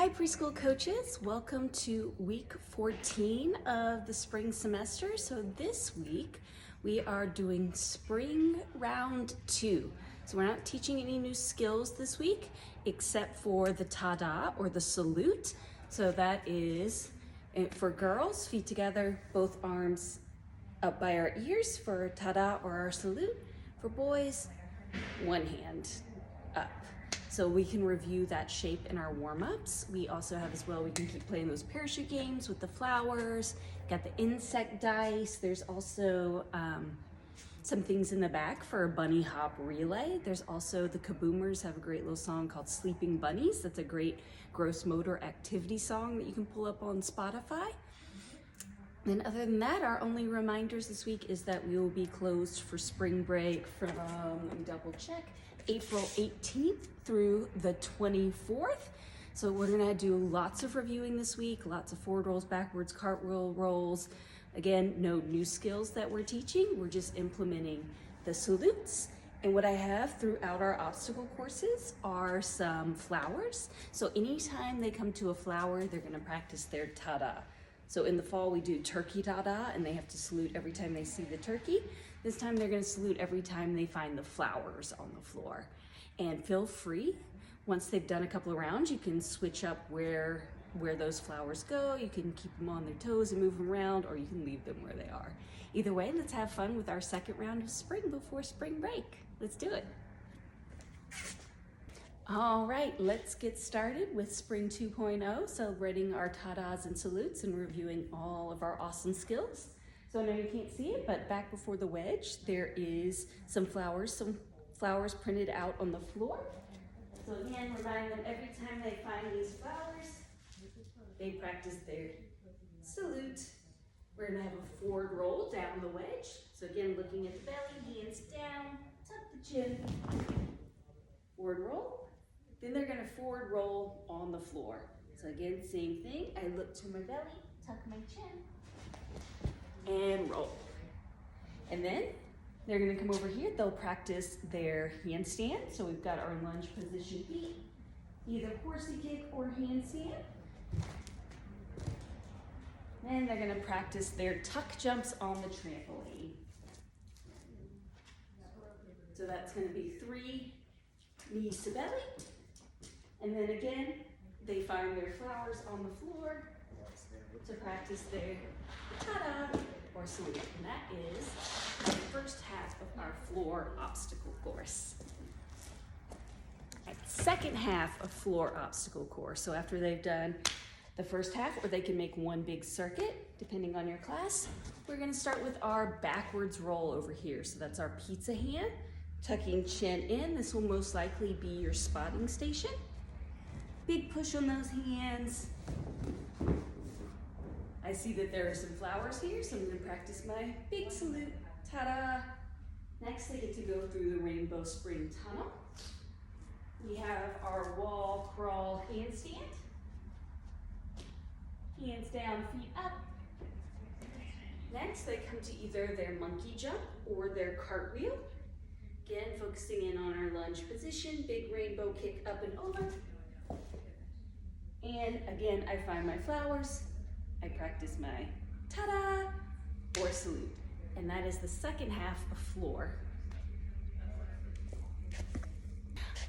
Hi preschool coaches, welcome to week 14 of the spring semester. So this week we are doing spring round 2. So we're not teaching any new skills this week except for the ta-da or the salute. So that is for girls, feet together, both arms up by our ears for ta-da or our salute. For boys, one hand up. So we can review that shape in our warm-ups. We also have as well, we can keep playing those parachute games with the flowers, got the insect dice. There's also some things in the back for a bunny hop relay. There's also the Kaboomers have a great little song called Sleeping Bunnies. That's a great gross motor activity song that you can pull up on Spotify. And other than that, our only reminders this week is that we will be closed for spring break from, let me double check, April 18th through the 24th. So we're gonna do lots of reviewing this week, lots of forward rolls, backwards, cartwheel rolls. Again, no new skills that we're teaching. We're just implementing the salutes. And what I have throughout our obstacle courses are some flowers. So anytime they come to a flower, they're gonna practice their ta-da. So in the fall, we do turkey ta-da, and they have to salute every time they see the turkey. This time, they're gonna salute every time they find the flowers on the floor. And feel free, once they've done a couple of rounds, you can switch up where those flowers go. You can keep them on their toes and move them around, or you can leave them where they are. Either way, let's have fun with our second round of spring before spring break. Let's do it. All right, let's get started with Spring 2.0, celebrating our ta-das and salutes and reviewing all of our awesome skills. So I know you can't see it, but back before the wedge, there is some flowers printed out on the floor. So again, remind them every time they find these flowers, they practice their salute. We're gonna have a forward roll down the wedge. So again, looking at the belly, hands down, tuck the chin, forward roll. Then they're gonna forward roll on the floor. So again, same thing. I look to my belly, tuck my chin, and roll. And then they're gonna come over here. They'll practice their handstand. So we've got our lunge position feet, either horsey kick or handstand. Then they're gonna practice their tuck jumps on the trampoline. So that's gonna be 3 knees to belly. And then again, they find their flowers on the floor to practice their ta-da or salute. And that is the first half of our floor obstacle course. Second half of floor obstacle course. So after they've done the first half, or they can make one big circuit, depending on your class, we're gonna start with our backwards roll over here. So that's our pizza hand, tucking chin in. This will most likely be your spotting station. Big push on those hands. I see that there are some flowers here, so I'm gonna practice my big salute, ta-da. Next, they get to go through the rainbow spring tunnel. We have our wall crawl handstand. Hands down, feet up. Next, they come to either their monkey jump or their cartwheel. Again, focusing in on our lunge position, big rainbow kick up and over. And again, I find my flowers, I practice my ta-da or salute. And that is the second half of floor.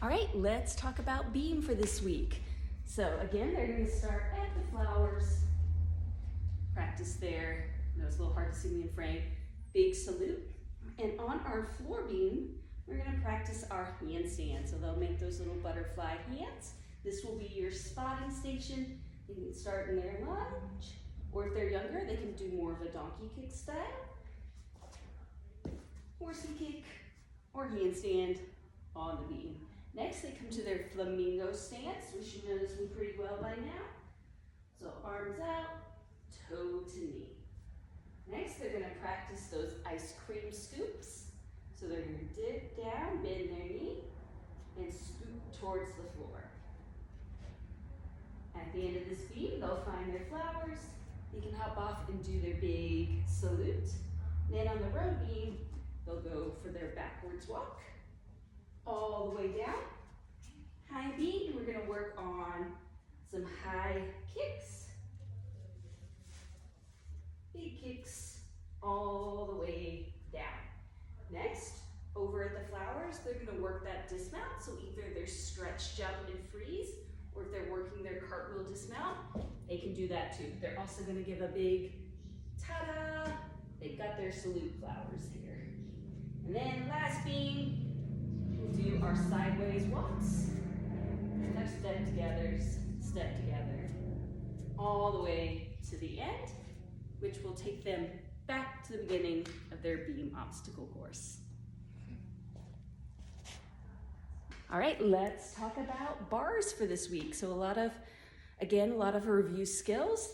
All right, let's talk about beam for this week. So again, they're gonna start at the flowers, practice their, I know it's a little hard to see me in frame, big salute. And on our floor beam, we're gonna practice our handstand. So they'll make those little butterfly hands. This will be your spotting station. You can start in their lunge, or if they're younger, they can do more of a donkey kick style, horsey kick, or handstand on the beam. Next, they come to their flamingo stance, which you know this one pretty well by now. So arms out, toe to knee. Next, they're gonna practice those ice cream scoops. So they're gonna dip down, bend their knee, and scoop towards the floor. At the end of this beam, they'll find their flowers. They can hop off and do their big salute. Then on the road beam, they'll go for their backwards walk, all the way down. High beam, we're gonna work on some high high kicks, big kicks all the way down. Next, over at the flowers, they're gonna work that dismount. So either they're stretch, jump, and freeze, or if they're working their cartwheel dismount, they can do that too. They're also gonna give a big ta-da. They've got their salute flowers here. And then last being, we'll do our sideways walks. And our step together, all the way to the end, which will take them back to the beginning of their beam obstacle course. All right, let's talk about bars for this week. So a lot of review skills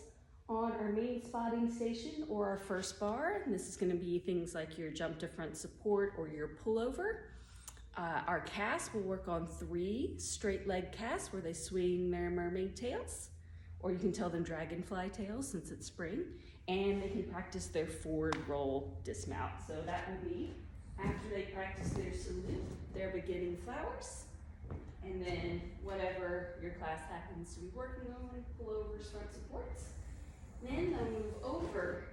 on our main spotting station or our first bar. And this is gonna be things like your jump to front support or your pullover. Our cast will work on 3 straight leg casts where they swing their mermaid tails, or you can tell them dragonfly tails since it's spring, and they can practice their forward roll dismount. So that will be after they practice their salute, their beginning flowers, and then whatever your class happens to be working on, pullovers, front supports. Then they'll move over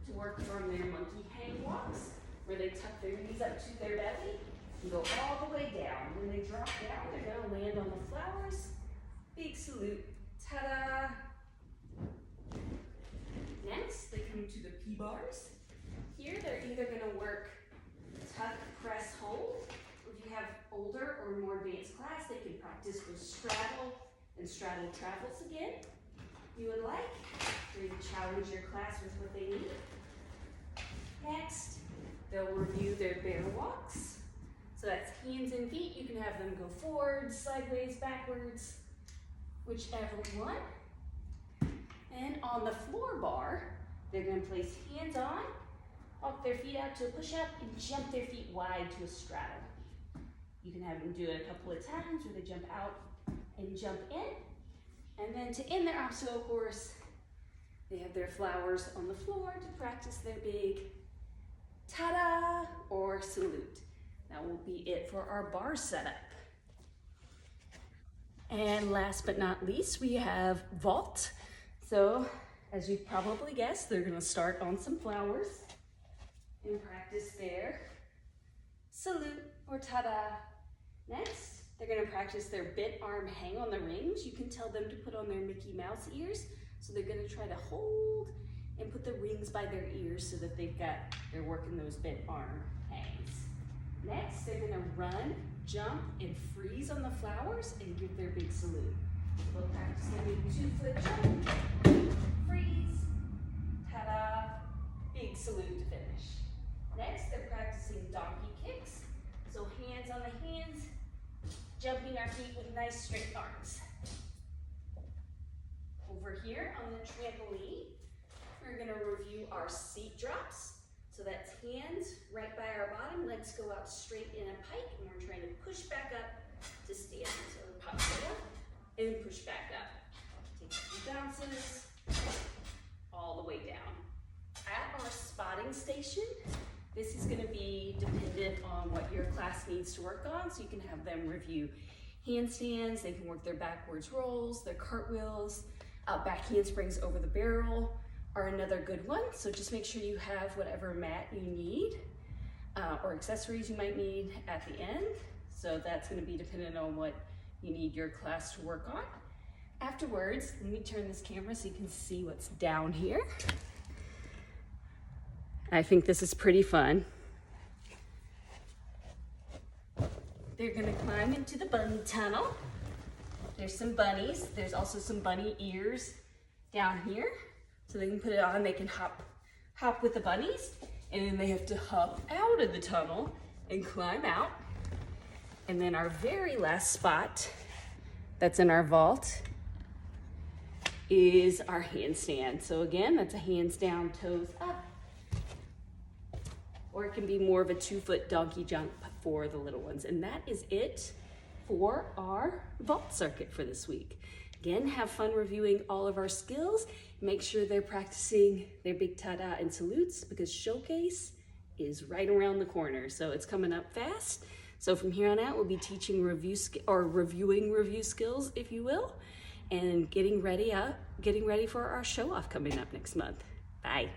to work on their monkey hang walks, where they tuck their knees up to their belly and go all the way down. When they drop down, they're gonna land on the flowers. Big salute, ta-da! Next, they come to the P-bars. Here, they're either gonna work tuck, press, hold. If you have older or more advanced class, they can practice with straddle and straddle travels again. You would like, or you challenge your class with what they need. Next, they'll review their bear walks. So that's hands and feet. You can have them go forward, sideways, backwards, whichever one. And on the floor bar, they're gonna place hands on, walk their feet out to a push-up, and jump their feet wide to a straddle. You can have them do it a couple of times where they jump out and jump in. And then to end their obstacle course, they have their flowers on the floor to practice their big ta-da or salute. That will be it for our bar setup. And last but not least, we have vault. So as you probably guessed, they're gonna start on some flowers and practice their salute or ta-da. Next, they're gonna practice their bent arm hang on the rings. You can tell them to put on their Mickey Mouse ears. So they're gonna try to hold and put the rings by their ears so that they're working those bent arm hangs. Next, they're gonna run, jump, and freeze on the flowers and give their big salute. So they'll practice their big 2-foot jump, freeze, ta-da, big salute to finish. Next, they're practicing donkey kicks. So hands on the hands, jumping our feet with nice straight arms. Over here on the trampoline, we're gonna review our seat drops. So that's hands right by our bottom, legs go out straight in a pike, and we're trying to push back up to stand. So we pop right up and push back up. Take a few bounces, all the way down. At our spotting station, this is gonna be dependent on what your class needs to work on. So you can have them review handstands, they can work their backwards rolls, their cartwheels, back handsprings over the barrel are another good one. So just make sure you have whatever mat you need or accessories you might need at the end. So that's gonna be dependent on what you need your class to work on. Afterwards, let me turn this camera so you can see what's down here. I think this is pretty fun. They're gonna climb into the bunny tunnel. There's some bunnies. There's also some bunny ears down here. So they can put it on, they can hop with the bunnies, and then they have to hop out of the tunnel and climb out. And then our very last spot that's in our vault is our handstand. So again, that's a hands down, toes up. Or it can be more of a 2-foot donkey jump for the little ones. And that is it for our vault circuit for this week. Again, have fun reviewing all of our skills. Make sure they're practicing their big ta-da and salutes because showcase is right around the corner. So it's coming up fast. So from here on out, we'll be teaching reviewing review skills, if you will. and getting ready for our show off coming up next month. Bye.